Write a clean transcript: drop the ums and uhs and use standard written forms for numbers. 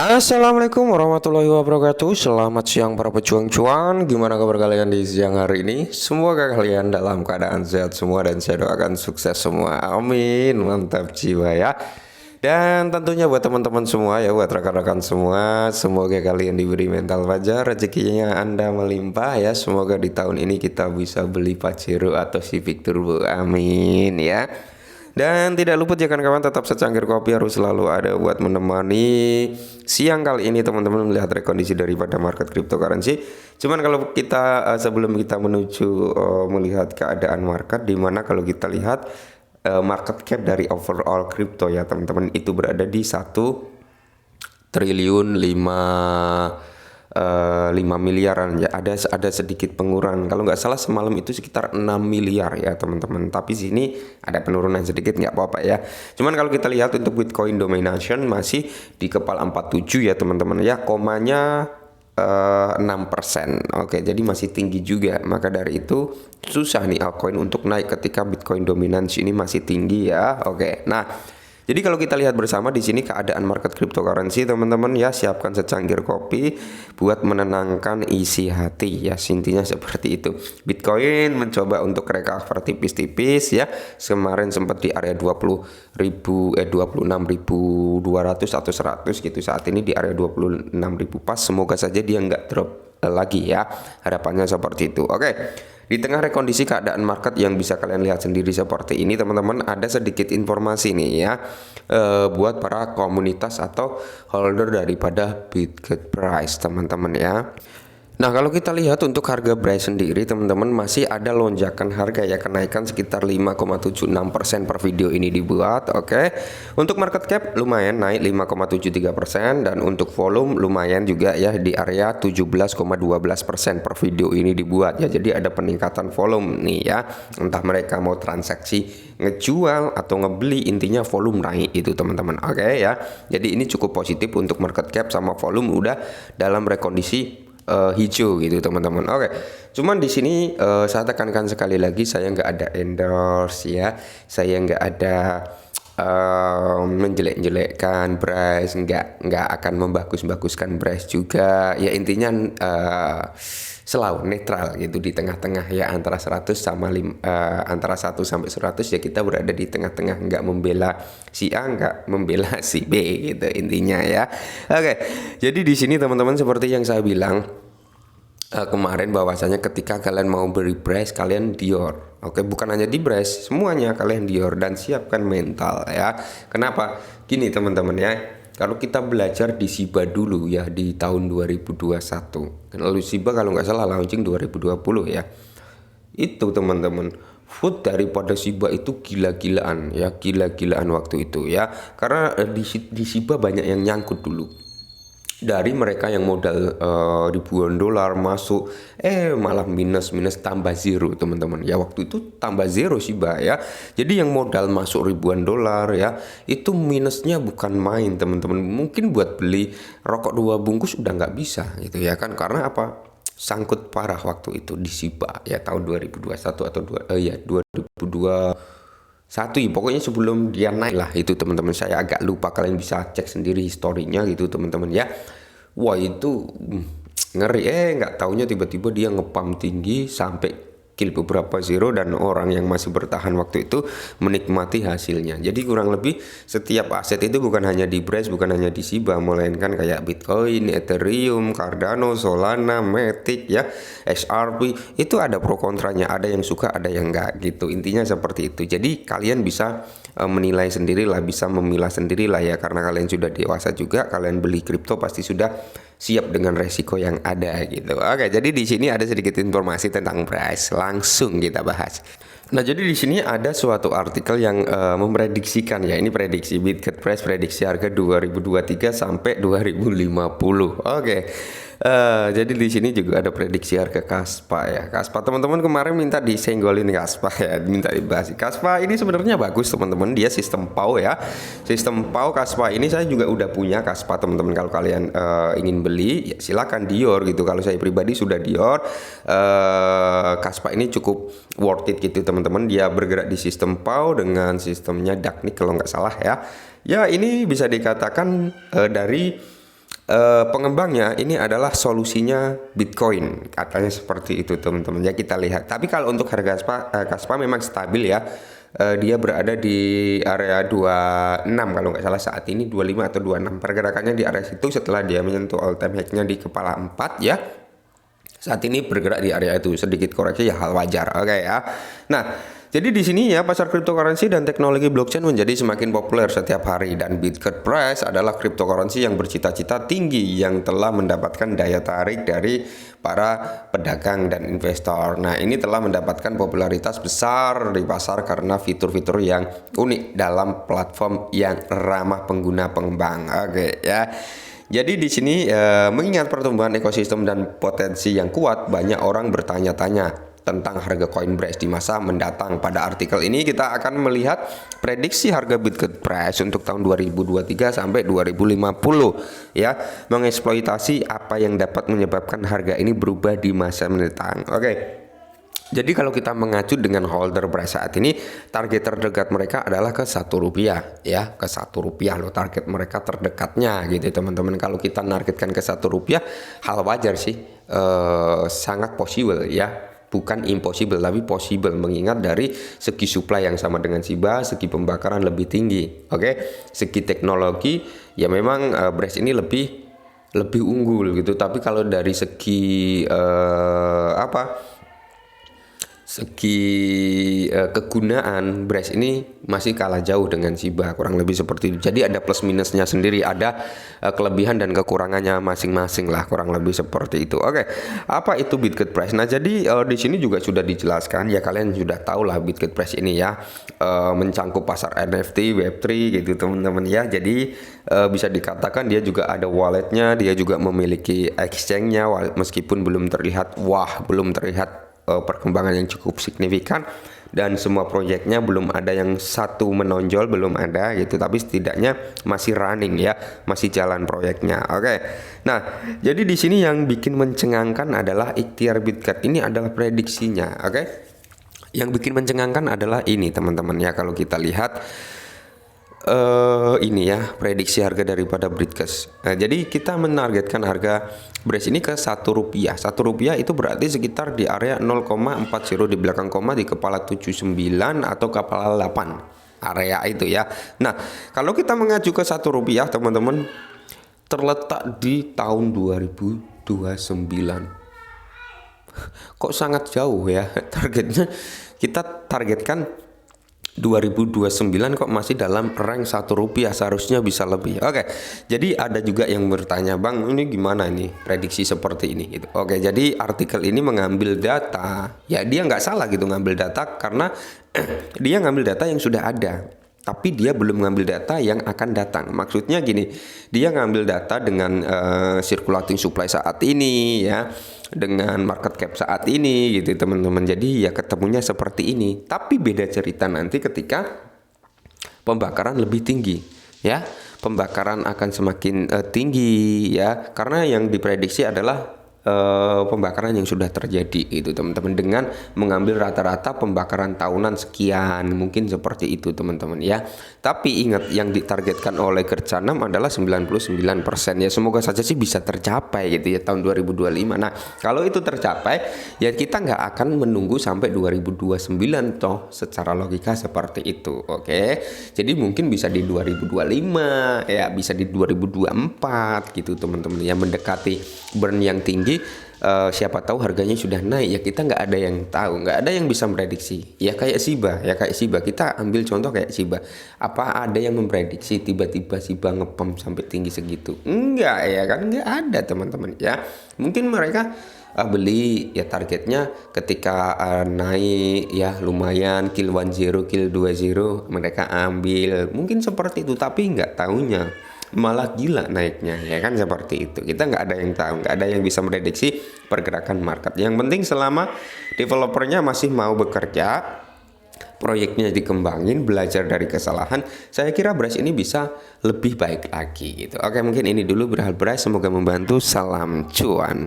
Assalamualaikum warahmatullahi wabarakatuh. Selamat siang para pejuang cuan. Gimana kabar kalian di siang hari ini? Semoga kalian dalam keadaan sehat semua dan saya doakan sukses semua. Amin. Mantap jiwa ya. Dan tentunya buat teman-teman semua ya, buat rekan-rekan semua, semoga kalian diberi mental fajar, rezekinya Anda melimpah ya. Semoga di tahun ini kita bisa beli Pajero atau Civic Turbo. Amin ya. Dan tidak luput ya kawan-kawan, tetap secangkir kopi harus selalu ada buat menemani siang kali ini teman-teman melihat rekondisi daripada market cryptocurrency. Cuman kalau kita sebelum kita menuju melihat keadaan market, dimana kalau kita lihat market cap dari overall crypto ya teman-teman itu berada di 1 triliun 5 miliaran ya, ada sedikit pengurangan. Kalau nggak salah semalam itu sekitar 6 miliar ya teman-teman, tapi sini ada penurunan sedikit, nggak apa-apa ya. Cuman kalau kita lihat untuk Bitcoin domination masih di kepala 47 ya teman-teman ya, komanya 6%. Oke, jadi masih tinggi juga. Maka dari itu susah nih altcoin untuk naik ketika Bitcoin dominance ini masih tinggi ya. Oke. Nah, jadi kalau kita lihat bersama di sini keadaan market cryptocurrency teman-teman ya, siapkan secangkir kopi buat menenangkan isi hati ya, intinya seperti itu. Bitcoin mencoba untuk recover tipis-tipis ya, kemarin sempat di area 26.200 atau 100 gitu, saat ini di area 26.000 pas. Semoga saja dia nggak drop lagi ya, harapannya seperti itu. Oke. Di tengah rekondisi keadaan market yang bisa kalian lihat sendiri seperti ini teman-teman, ada sedikit informasi nih ya, buat para komunitas atau holder daripada Bitget Price teman-teman ya. Nah, kalau kita lihat untuk harga Bryce sendiri teman-teman masih ada lonjakan harga ya, kenaikan sekitar 5,76% per video ini dibuat. Oke. Untuk market cap lumayan naik 5,73%, dan untuk volume lumayan juga ya di area 17,12% per video ini dibuat ya. Jadi ada peningkatan volume nih ya. Entah mereka mau transaksi ngejual atau ngebeli, intinya volume naik itu teman-teman. Oke ya. Jadi ini cukup positif untuk market cap sama volume udah dalam rekondisi hijau gitu teman-teman. Oke, cuman di sini saya tekankan sekali lagi, saya nggak ada endorse ya, saya nggak ada menjelek-jelekkan Bryce, nggak akan membagus-baguskan Bryce juga ya. Intinya selalu netral gitu di tengah-tengah ya, antara 100 sama antara 1 sampai 100 ya, kita berada di tengah-tengah, nggak membela si A, nggak membela si B gitu intinya ya. Oke, jadi di sini teman-teman seperti yang saya bilang kemarin, bahwasanya ketika kalian mau beri Bryce kalian Dior. Oke, bukan hanya di Bryce, semuanya kalian Dior dan siapkan mental ya. Kenapa? Gini teman-teman ya, kalau kita belajar di Shiba dulu ya di tahun 2021, lalu Shiba kalau nggak salah launching 2020 ya, itu teman-teman food daripada Shiba itu gila-gilaan ya, gila-gilaan waktu itu ya, karena di Shiba banyak yang nyangkut dulu dari mereka yang modal ribuan dolar masuk, malah minus tambah zero teman-teman ya. Waktu itu tambah zero Shiba ya, jadi yang modal masuk ribuan dolar ya itu minusnya bukan main teman-teman. Mungkin buat beli rokok 2 bungkus udah nggak bisa gitu ya kan, karena apa, sangkut parah waktu itu di Shiba ya, tahun 2021 atau 2021 ya, pokoknya sebelum dia naik lah itu teman-teman. Saya agak lupa, kalian bisa cek sendiri historinya gitu teman-teman ya. Wah itu ngeri, nggak taunya tiba-tiba dia ngepam tinggi sampai kill beberapa zero, dan orang yang masih bertahan waktu itu menikmati hasilnya. Jadi kurang lebih setiap aset itu bukan hanya di Bryce, bukan hanya di Shiba, melainkan kayak Bitcoin, Ethereum, Cardano, Solana, Matic ya, XRP, itu ada pro kontranya, ada yang suka, ada yang enggak gitu. Intinya seperti itu. Jadi kalian bisa menilai sendirilah, bisa memilah sendirilah ya, karena kalian sudah dewasa juga, kalian beli kripto pasti sudah siap dengan resiko yang ada gitu. Oke, jadi di sini ada sedikit informasi tentang Bryce, langsung kita bahas. Nah, jadi di sini ada suatu artikel yang memprediksikan ya, ini prediksi Bitget Price, prediksi harga 2023 sampai 2050. Oke. Jadi di sini juga ada prediksi harga Kaspa ya. Kaspa teman-teman kemarin minta disenggolin Kaspa ya, minta dibahas. Kaspa ini sebenarnya bagus teman-teman, dia sistem PAU ya. Sistem PAU Kaspa ini saya juga udah punya Kaspa teman-teman. Kalau kalian ingin beli ya silakan Dior gitu. Kalau saya pribadi sudah Dior. Kaspa ini cukup worth it gitu teman-teman. Dia bergerak di sistem PAU dengan sistemnya Dagnic kalau nggak salah ya. Ya ini bisa dikatakan dari pengembangnya ini adalah solusinya Bitcoin, katanya seperti itu teman-teman ya, kita lihat. Tapi kalau untuk harga Kaspa memang stabil ya. Dia berada di area 26 kalau nggak salah saat ini, 25 atau 26 pergerakannya di area situ setelah dia menyentuh all time high-nya di kepala 4 ya. Saat ini bergerak di area itu, sedikit koreksi ya hal wajar. Oke ya. Nah, jadi di sini ya pasar cryptocurrency dan teknologi blockchain menjadi semakin populer setiap hari, dan Bitcoin Price adalah cryptocurrency yang bercita-cita tinggi yang telah mendapatkan daya tarik dari para pedagang dan investor. Nah, ini telah mendapatkan popularitas besar di pasar karena fitur-fitur yang unik dalam platform yang ramah pengguna pengembang. Oke ya. Jadi di sini mengingat pertumbuhan ekosistem dan potensi yang kuat, banyak orang bertanya-tanya tentang harga Coinbase di masa mendatang. Pada artikel ini kita akan melihat prediksi harga Bitcoin Price untuk tahun 2023 sampai 2050 ya, mengeksploitasi apa yang dapat menyebabkan harga ini berubah di masa mendatang. Oke. Jadi kalau kita mengacu dengan holder price saat ini, target terdekat mereka adalah ke Rp1 ya, ke Rp1 loh target mereka terdekatnya gitu teman-teman. Kalau kita nargetkan ke Rp1, hal wajar sih, sangat possible ya, bukan impossible tapi possible, mengingat dari segi supply yang sama dengan Shiba, segi pembakaran lebih tinggi. Oke, segi teknologi ya memang Brace ini lebih unggul gitu, tapi kalau dari segi kegunaan Brace ini masih kalah jauh dengan Shiba, kurang lebih seperti itu. Jadi ada plus minusnya sendiri, ada kelebihan dan kekurangannya masing-masing lah, kurang lebih seperti itu. Oke, apa itu Bitcoin Price? Nah, jadi di sini juga sudah dijelaskan ya, kalian sudah tahu lah Bitcoin Price ini ya, mencangkup pasar NFT, Web3 gitu teman-teman ya. Jadi bisa dikatakan dia juga ada walletnya, dia juga memiliki exchange-nya, meskipun belum terlihat perkembangan yang cukup signifikan, dan semua proyeknya belum ada yang satu menonjol, belum ada gitu, tapi setidaknya masih running ya, masih jalan proyeknya. Oke. Nah, jadi di sini yang bikin mencengangkan adalah ikhtiar Bitcoin ini adalah prediksinya. Oke. Yang bikin mencengangkan adalah ini teman-teman ya, kalau kita lihat ini ya prediksi harga daripada Bitcoin. Nah, jadi kita menargetkan harga Brace ini ke Rp1. Rp1 itu berarti sekitar di area 0,40 di belakang koma di kepala 79 atau kepala 8 area itu ya. Nah, kalau kita mengacu ke Rp1 teman-teman, terletak di tahun 2029. Kok sangat jauh ya targetnya, kita targetkan 2029 kok masih dalam rank Rp1, seharusnya bisa lebih. Oke, jadi ada juga yang bertanya, Bang, ini gimana ini prediksi seperti ini gitu. Oke, jadi artikel ini mengambil data, ya dia nggak salah gitu ngambil data, karena dia ngambil data yang sudah ada, tapi dia belum ngambil data yang akan datang. Maksudnya gini, dia ngambil data dengan circulating supply saat ini ya, dengan market cap saat ini gitu teman-teman. Jadi ya ketemunya seperti ini. Tapi beda cerita nanti ketika pembakaran lebih tinggi ya. Pembakaran akan semakin tinggi ya, karena yang diprediksi adalah pembakaran yang sudah terjadi itu teman-teman, dengan mengambil rata-rata pembakaran tahunan sekian, mungkin seperti itu teman-teman ya. Tapi ingat, yang ditargetkan oleh Gercanam adalah 99% ya, semoga saja sih bisa tercapai gitu ya tahun 2025. Nah, kalau itu tercapai ya kita nggak akan menunggu sampai 2029 toh, secara logika seperti itu. Oke, jadi mungkin bisa di 2025 ya, bisa di 2024 gitu teman-teman ya, mendekati burn yang tinggi. Siapa tahu harganya sudah naik ya, kita nggak ada yang tahu, nggak ada yang bisa memprediksi ya. Kayak Shiba kita ambil contoh kayak Shiba, apa ada yang memprediksi tiba-tiba Shiba ngepump sampai tinggi segitu? Enggak ya kan, nggak ada teman-teman ya. Mungkin mereka beli ya targetnya ketika naik ya lumayan, kill 10 kill 20 mereka ambil, mungkin seperti itu, tapi nggak tahunya malah gila naiknya ya kan, seperti itu. Kita nggak ada yang tahu, nggak ada yang bisa memprediksi pergerakan market. Yang penting selama developernya masih mau bekerja, proyeknya dikembangin, belajar dari kesalahan, saya kira Brace ini bisa lebih baik lagi gitu. Oke, mungkin ini dulu Berhal Brace, semoga membantu. Salam cuan.